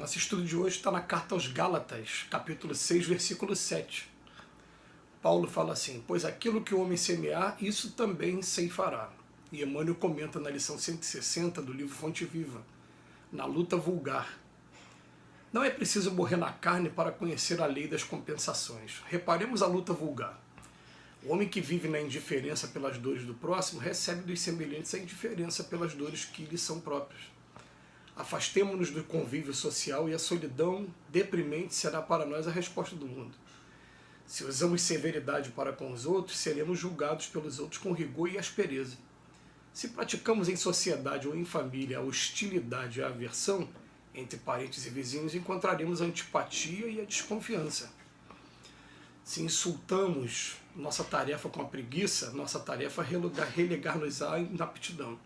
Nosso estudo de hoje está na carta aos Gálatas, capítulo 6, versículo 7. Paulo fala assim: pois aquilo que o homem semear, isso também ceifará. E Emmanuel comenta na lição 160 do livro Fonte Viva, na luta vulgar. Não é preciso morrer na carne para conhecer a lei das compensações. Reparemos a luta vulgar. O homem que vive na indiferença pelas dores do próximo recebe dos semelhantes a indiferença pelas dores que lhe são próprias. Afastemo-nos do convívio social e a solidão deprimente será para nós a resposta do mundo. Se usamos severidade para com os outros, seremos julgados pelos outros com rigor e aspereza. Se praticamos em sociedade ou em família a hostilidade e a aversão, entre parentes e vizinhos, encontraremos a antipatia e a desconfiança. Se insultamos nossa tarefa com a preguiça, nossa tarefa é relegar-nos à inaptidão.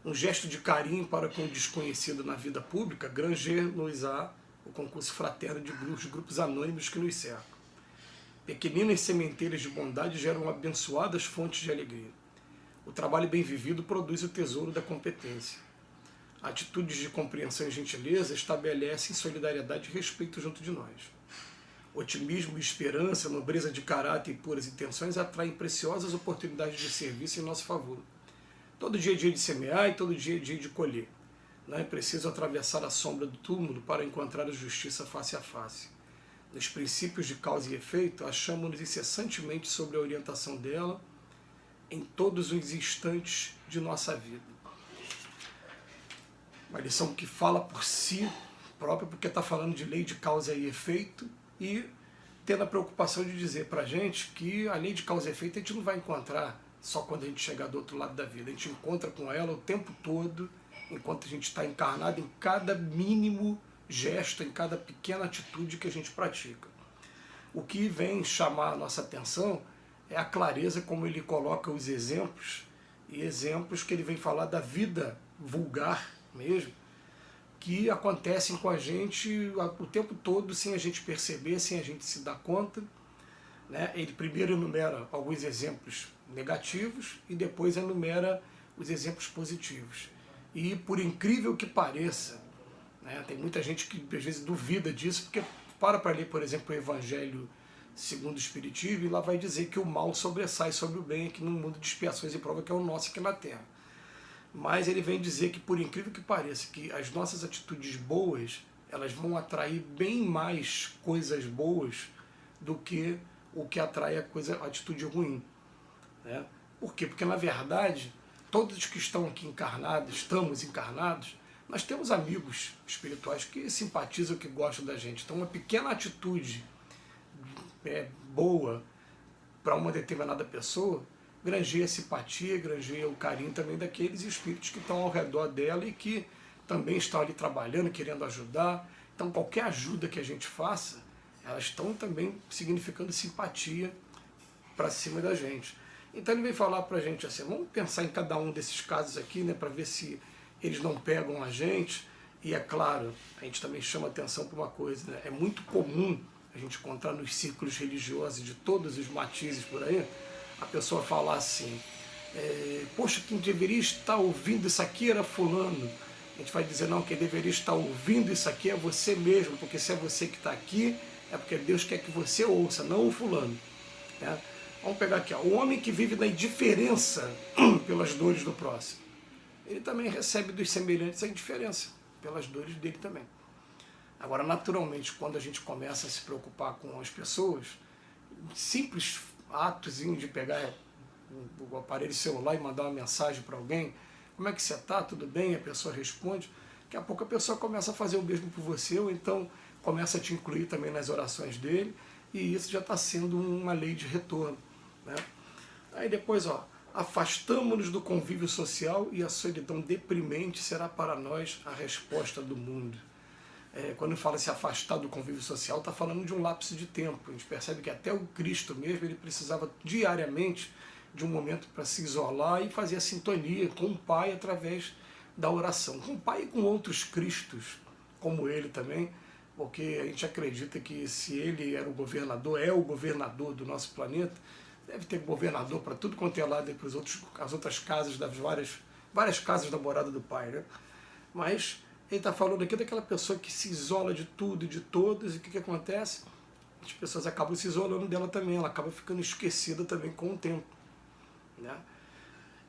Um gesto de carinho para com o desconhecido na vida pública granger-nos-á o concurso fraterno de grupos anônimos que nos cercam. Pequeninas sementeiras de bondade geram abençoadas fontes de alegria. O trabalho bem vivido produz o tesouro da competência. Atitudes de compreensão e gentileza estabelecem solidariedade e respeito junto de nós. Otimismo e esperança, nobreza de caráter e puras intenções atraem preciosas oportunidades de serviço em nosso favor. Todo dia é dia de semear e todo dia é dia de colher. Não é preciso atravessar a sombra do túmulo para encontrar a justiça face a face. Nos princípios de causa e efeito, achamos-nos incessantemente sobre a orientação dela em todos os instantes de nossa vida. Uma lição que fala por si própria, porque está falando de lei de causa e efeito e tendo a preocupação de dizer para a gente que a lei de causa e efeito a gente não vai encontrar só quando a gente chegar do outro lado da vida. A gente encontra com ela o tempo todo, enquanto a gente está encarnado, em cada mínimo gesto, em cada pequena atitude que a gente pratica. O que vem chamar a nossa atenção é a clareza como ele coloca os exemplos, e exemplos que ele vem falar da vida vulgar mesmo, que acontecem com a gente o tempo todo, sem a gente perceber, sem a gente se dar conta. Ele primeiro enumera alguns exemplos negativos e depois enumera os exemplos positivos. E por incrível que pareça, tem muita gente que às vezes duvida disso, porque para ler, por exemplo, o Evangelho segundo o Espiritismo, e lá vai dizer que o mal sobressai sobre o bem aqui no mundo de expiações e prova, que é o nosso aqui na Terra. Mas ele vem dizer que, por incrível que pareça, que as nossas atitudes boas, elas vão atrair bem mais coisas boas do que o que atrai a atitude ruim. Por quê? Porque, na verdade, todos que estão aqui encarnados, estamos encarnados, nós temos amigos espirituais que simpatizam, que gostam da gente. Então, uma pequena atitude boa para uma determinada pessoa granjeia a simpatia, granjeia o carinho também daqueles espíritos que estão ao redor dela e que também estão ali trabalhando, querendo ajudar. Então, qualquer ajuda que a gente faça, elas estão também significando simpatia para cima da gente. Então ele vem falar para a gente assim, vamos pensar em cada um desses casos aqui, para ver se eles não pegam a gente. E é claro, a gente também chama atenção para uma coisa, é muito comum a gente encontrar nos círculos religiosos de todos os matizes por aí, a pessoa falar assim, poxa, quem deveria estar ouvindo isso aqui era fulano. A gente vai dizer, não, quem deveria estar ouvindo isso aqui é você mesmo, porque se é você que está aqui, é porque Deus quer que você ouça, não o fulano. Vamos pegar aqui, o homem que vive na indiferença pelas dores do próximo, ele também recebe dos semelhantes a indiferença pelas dores dele também. Agora, naturalmente, quando a gente começa a se preocupar com as pessoas, simples atozinho de pegar o aparelho celular e mandar uma mensagem para alguém, como é que você está, tudo bem? A pessoa responde, daqui a pouco a pessoa começa a fazer o mesmo por você, ou então começa a te incluir também nas orações dele, e isso já está sendo uma lei de retorno. Aí depois, afastamo-nos do convívio social e a solidão deprimente será para nós a resposta do mundo. Quando fala se afastar do convívio social, está falando de um lapso de tempo. A gente percebe que até o Cristo mesmo, ele precisava diariamente de um momento para se isolar e fazer a sintonia com o Pai através da oração. Com o Pai e com outros Cristos, como ele também, porque a gente acredita que se ele era o governador, é o governador do nosso planeta, deve ter governador para tudo quanto é lado e para as outras casas, das várias casas da morada do Pai. Mas Ele está falando aqui daquela pessoa que se isola de tudo e de todos, e o que acontece? As pessoas acabam se isolando dela também, ela acaba ficando esquecida também com o tempo, né?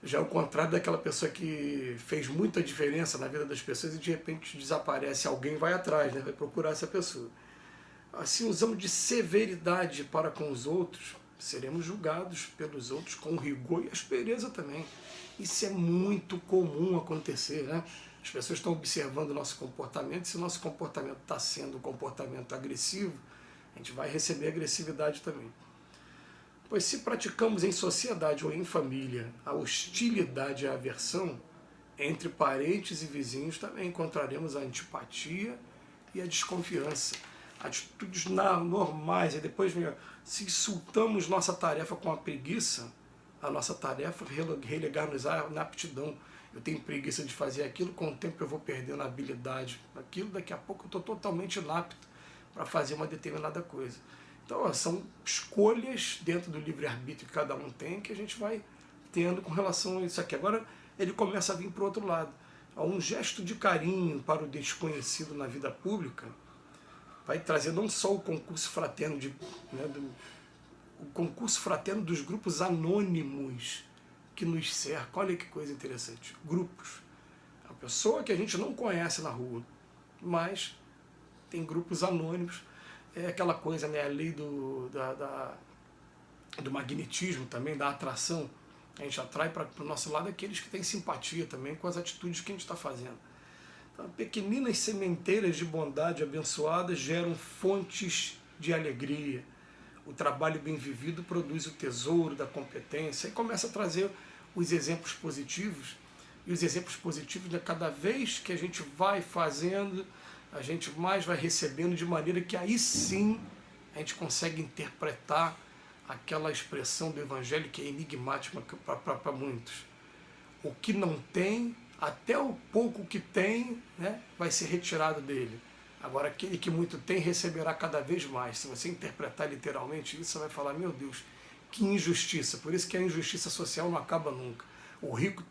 Já é o contrário daquela pessoa que fez muita diferença na vida das pessoas e de repente desaparece, alguém vai atrás, né? Vai procurar essa pessoa. Assim, usamos de severidade para com os outros, seremos julgados pelos outros com rigor e aspereza também. Isso é muito comum acontecer, né? As pessoas estão observando o nosso comportamento, se o nosso comportamento está sendo um comportamento agressivo, a gente vai receber agressividade também. Pois se praticamos em sociedade ou em família a hostilidade e a aversão, entre parentes e vizinhos também encontraremos a antipatia e a desconfiança. Atitudes normais, e depois vem, se insultamos nossa tarefa com a preguiça, a nossa tarefa é relegar-nos à inaptidão. Eu tenho preguiça de fazer aquilo, com o tempo eu vou perdendo a habilidade. Aquilo, daqui a pouco eu estou totalmente inapto para fazer uma determinada coisa. Então, são escolhas dentro do livre-arbítrio que cada um tem, que a gente vai tendo com relação a isso aqui. Agora, ele começa a vir para o outro lado. Um gesto de carinho para o desconhecido na vida pública vai trazer não só o concurso fraterno, o concurso fraterno dos grupos anônimos que nos cercam. Olha que coisa interessante. Grupos. A pessoa que a gente não conhece na rua, mas tem grupos anônimos. É aquela coisa, né, a lei do magnetismo também, da atração. A gente atrai para o nosso lado aqueles que têm simpatia também com as atitudes que a gente está fazendo. Então, pequeninas sementeiras de bondade abençoadas geram fontes de alegria. O trabalho bem vivido produz o tesouro da competência e começa a trazer os exemplos positivos. E os exemplos positivos, né, cada vez que a gente vai fazendo, a gente mais vai recebendo, de maneira que aí sim a gente consegue interpretar aquela expressão do Evangelho que é enigmática para muitos. O que não tem, até o pouco que tem, né, vai ser retirado dele. Agora, aquele que muito tem, receberá cada vez mais. Se você interpretar literalmente isso, você vai falar, meu Deus, que injustiça. Por isso que a injustiça social não acaba nunca. O rico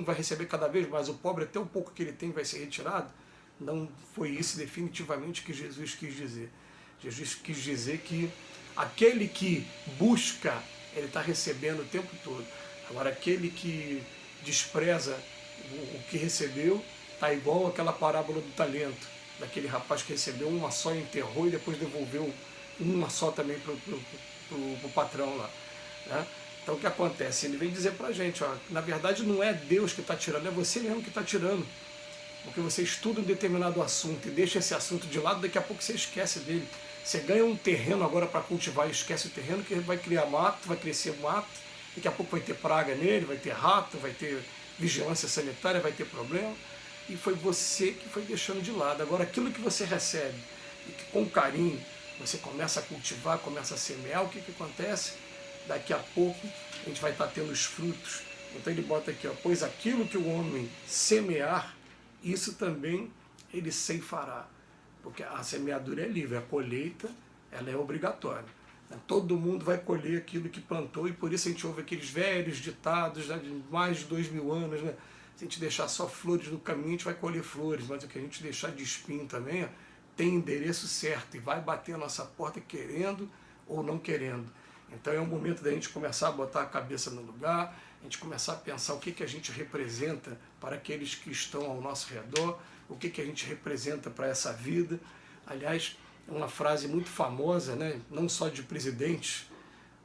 vai receber cada vez mais, o pobre, até o pouco que ele tem, vai ser retirado. Não foi isso definitivamente que Jesus quis dizer. Jesus quis dizer que aquele que busca, ele está recebendo o tempo todo. Agora, aquele que despreza o que recebeu, está igual aquela parábola do talento, daquele rapaz que recebeu uma só, enterrou e depois devolveu uma só também para o patrão lá, né? Então o que acontece? Ele vem dizer para a gente, ó, na verdade não é Deus que está tirando, é você mesmo que está tirando. Porque você estuda um determinado assunto e deixa esse assunto de lado, daqui a pouco você esquece dele. Você ganha um terreno agora para cultivar e esquece o terreno, que vai criar mato, vai crescer mato, daqui a pouco vai ter praga nele, vai ter rato, vai ter vigilância sanitária, vai ter problema. E foi você que foi deixando de lado. Agora aquilo que você recebe e que com carinho você começa a cultivar, começa a semear, o que acontece? Daqui a pouco a gente vai estar tendo os frutos. Então ele bota aqui, ó, pois aquilo que o homem semear, isso também ele ceifará. Porque a semeadura é livre, a colheita ela é obrigatória. Todo mundo vai colher aquilo que plantou, e por isso a gente ouve aqueles velhos ditados, né, de mais de 2000 anos, né? Se a gente deixar só flores no caminho, a gente vai colher flores, mas o que a gente deixar de espinho também, ó, tem endereço certo e vai bater a nossa porta querendo ou não querendo. Então é um momento da gente começar a botar a cabeça no lugar, a gente começar a pensar o que a gente representa para aqueles que estão ao nosso redor, o que a gente representa para essa vida. Aliás, uma frase muito famosa, né, não só de presidentes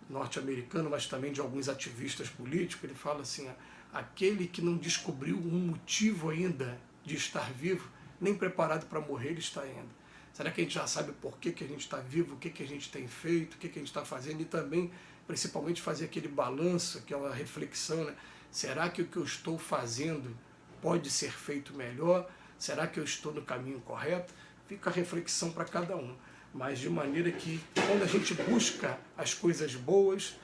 norte-americanos, mas também de alguns ativistas políticos, ele fala assim, aquele que não descobriu um motivo ainda de estar vivo, nem preparado para morrer ele está ainda. Será que a gente já sabe por que a gente está vivo, o que a gente tem feito, o que a gente está fazendo, e também, principalmente, fazer aquele balanço, aquela reflexão, né? Será que o que eu estou fazendo pode ser feito melhor? Será que eu estou no caminho correto? Fica a reflexão para cada um. Mas de maneira que, quando a gente busca as coisas boas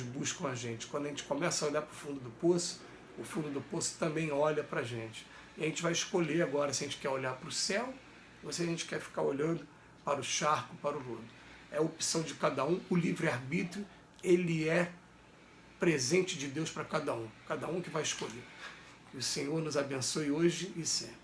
buscam a gente. Quando a gente começa a olhar para o fundo do poço também olha para a gente. E a gente vai escolher agora se a gente quer olhar para o céu ou se a gente quer ficar olhando para o charco, para o lodo. É a opção de cada um. O livre-arbítrio, ele é presente de Deus para cada um que vai escolher. Que o Senhor nos abençoe hoje e sempre.